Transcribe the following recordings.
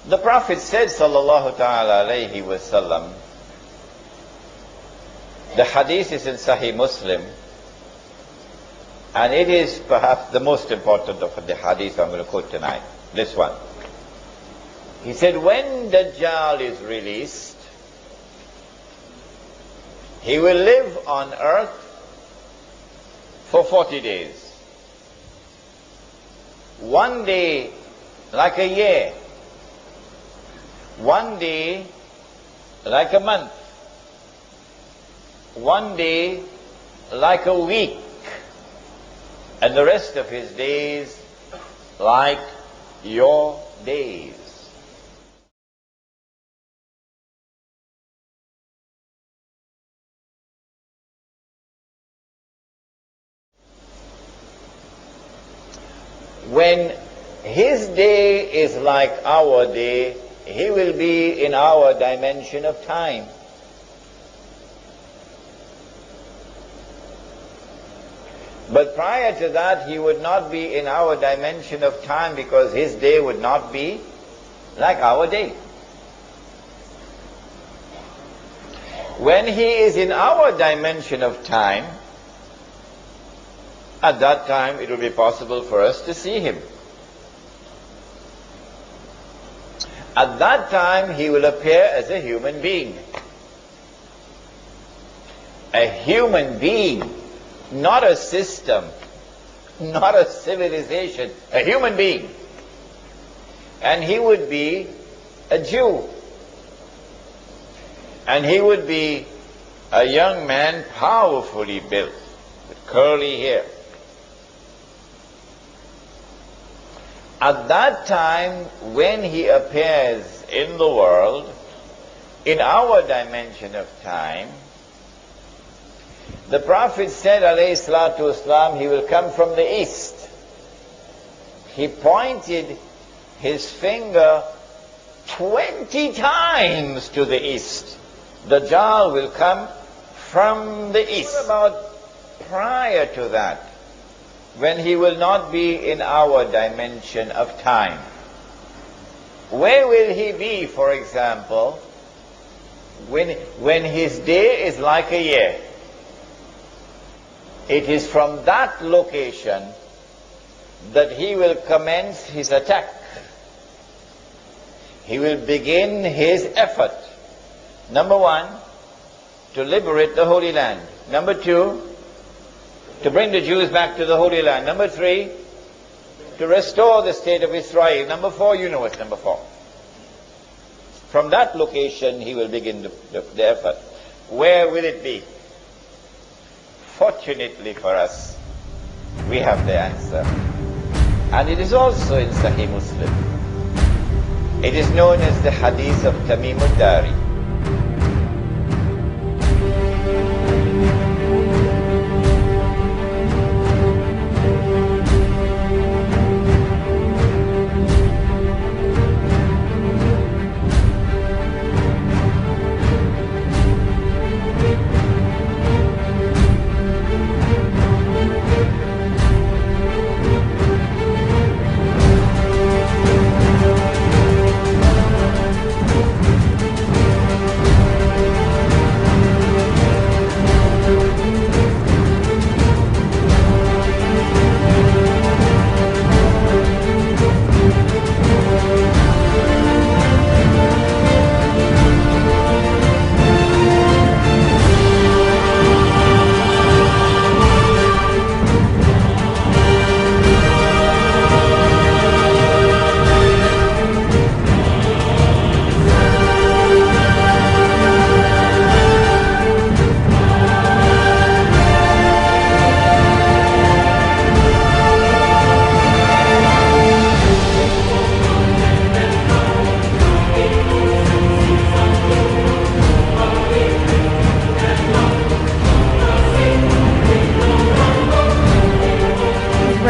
The Prophet said, sallallahu ta'ala alayhi wa sallam, the hadith is in Sahih Muslim, and it is perhaps the most important of the hadith I'm going to quote tonight, this one. He said, when Dajjal is released, he will live on earth for 40 days. One day like a year. One day like a month. One day like a week. And the rest of his days like your days. When his day is like our day, he will be in our dimension of time. But prior to that, he would not be in our dimension of time because his day would not be like our day. When he is in our dimension of time, at that time it will be possible for us to see him. At that time he will appear as a human being. A human being, not a system, not a civilization, a human being. And he would be a Jew. And he would be a young man powerfully built, with curly hair. At that time, when he appears in the world, in our dimension of time, the Prophet said, alayhi salatu wasalam, he will come from the east. He pointed his finger 20 times to the east. Dajjal will come from the east. What about prior to that, when he will not be in our dimension of time? Where will he be, for example, when his day is like a year? It is from that location that he will commence his attack. He will begin his effort. Number one, to liberate the Holy Land. Number two, to bring the Jews back to the Holy Land. Number three, to restore the state of Israel. Number four, you know what's number four. From that location he will begin the effort. Where will it be? Fortunately for us, we have the answer. And it is also in Sahih Muslim. It is known as the Hadith of Tamim Dari.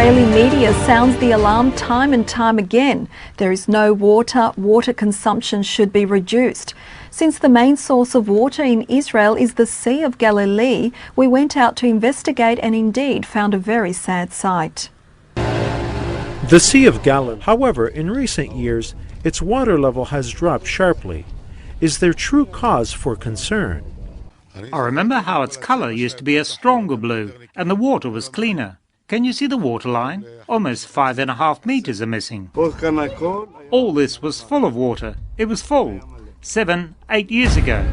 Israeli media sounds the alarm time and time again. There is no water. Water consumption should be reduced. Since the main source of water in Israel is the Sea of Galilee, we went out to investigate and indeed found a very sad sight. The Sea of Galilee, however, in recent years, its water level has dropped sharply. Is there true cause for concern? I remember how its colour used to be a stronger blue and the water was cleaner. Can you see the water line? Almost 5.5 meters are missing. All this was full of water. It was full 7, 8 years ago.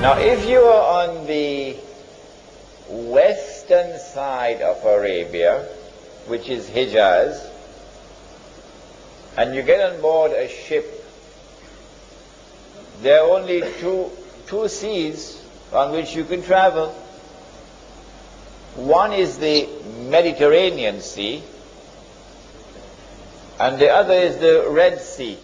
Now, if you are on the western side of Arabia, which is Hijaz, and you get on board a ship, there are only two seas on which you can travel. One is the Mediterranean Sea, and the other is the Red Sea.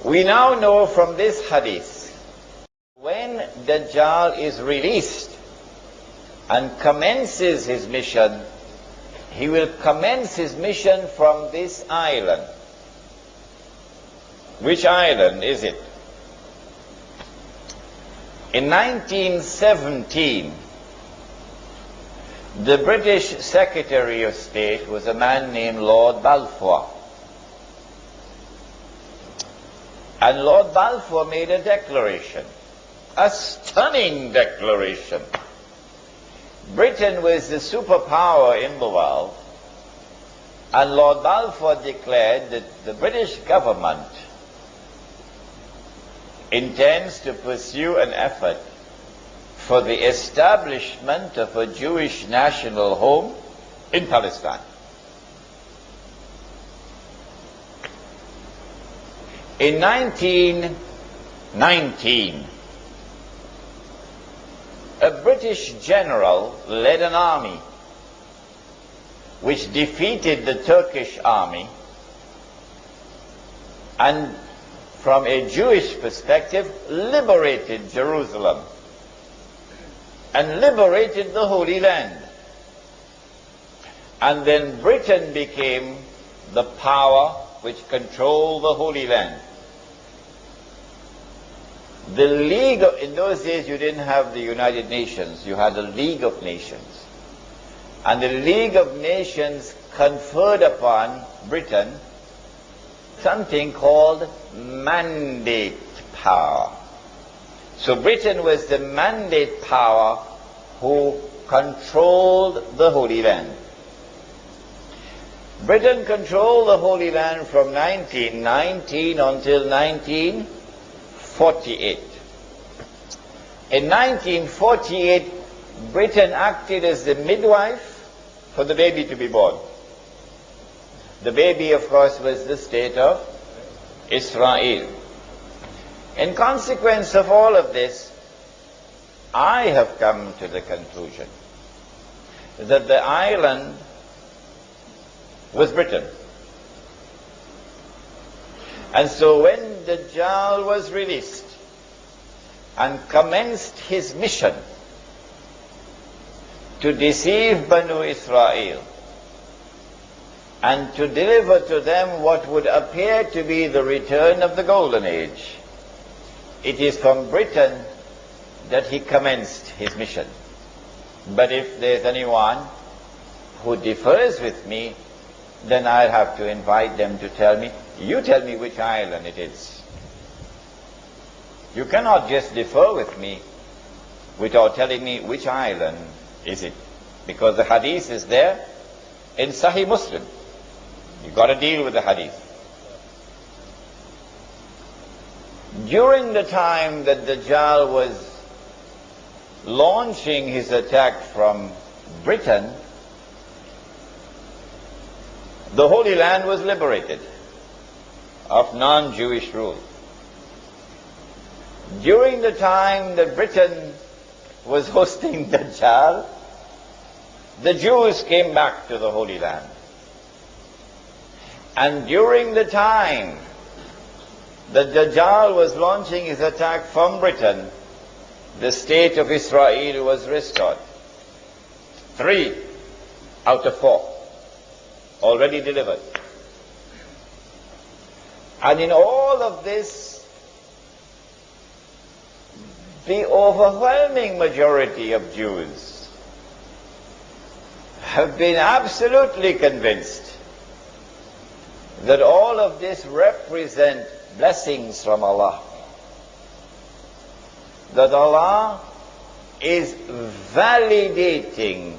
We now know from this hadith, when Dajjal is released and commences his mission, he will commence his mission from this island. Which island is it? In 1917, the British Secretary of State was a man named Lord Balfour. And Lord Balfour made a declaration, a stunning declaration. Britain was the superpower in the world, and Lord Balfour declared that the British government intends to pursue an effort for the establishment of a Jewish national home in Palestine. In 1919, a British general led an army which defeated the Turkish army, and from a Jewish perspective liberated Jerusalem and liberated the Holy Land. And then Britain became the power which controlled the Holy Land. The League of, in those days you didn't have the United Nations, you had the League of Nations. And the League of Nations conferred upon Britain something called mandate power. So Britain was the mandate power who controlled the Holy Land. Britain controlled the Holy Land from 1919 until 1948. In 1948, Britain acted as the midwife for the baby to be born. The baby, of course, was the state of Israel. In consequence of all of this, I have come to the conclusion that the island was Britain. And so when Dajjal was released and commenced his mission to deceive Banu Israel and to deliver to them what would appear to be the return of the Golden Age, it is from Britain that he commenced his mission. But if there's anyone who differs with me, then I'll have to invite them to tell me, you tell me which island it is. You cannot just differ with me without telling me which island is it. Because the hadith is there in Sahih Muslim. You've got to deal with the hadith. During the time that Dajjal was launching his attack from Britain, the Holy Land was liberated of non-Jewish rule. During the time that Britain was hosting Dajjal, the Jews came back to the Holy Land. And during the time that Dajjal was launching his attack from Britain, the state of Israel was restored. 3 out of 4 already delivered. And in all of this, the overwhelming majority of Jews have been absolutely convinced that all of this represent blessings from Allah. That Allah is validating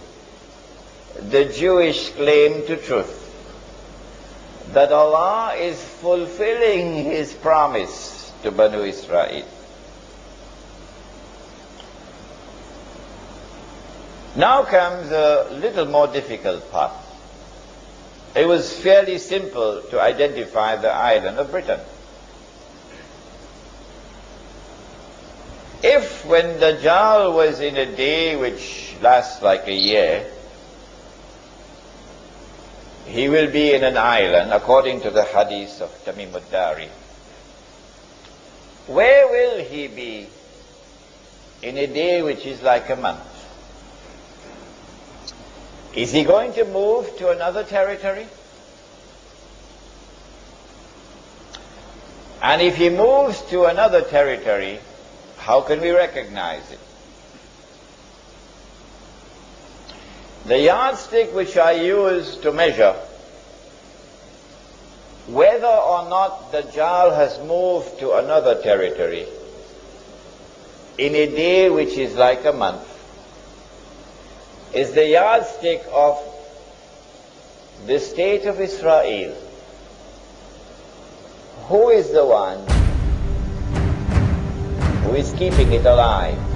the Jewish claim to truth. That Allah is fulfilling His promise to Banu Israel. Now comes a little more difficult part. It was fairly simple to identify the island of Britain. If when Dajjal was in a day which lasts like a year, he will be in an island, according to the Hadith of Tamim Dari, where will he be in a day which is like a month? Is he going to move to another territory? And if he moves to another territory, how can we recognize it? The yardstick which I use to measure whether or not Dajjal has moved to another territory in a day which is like a month is the yardstick of the state of Israel. Who is the one who is keeping it alive?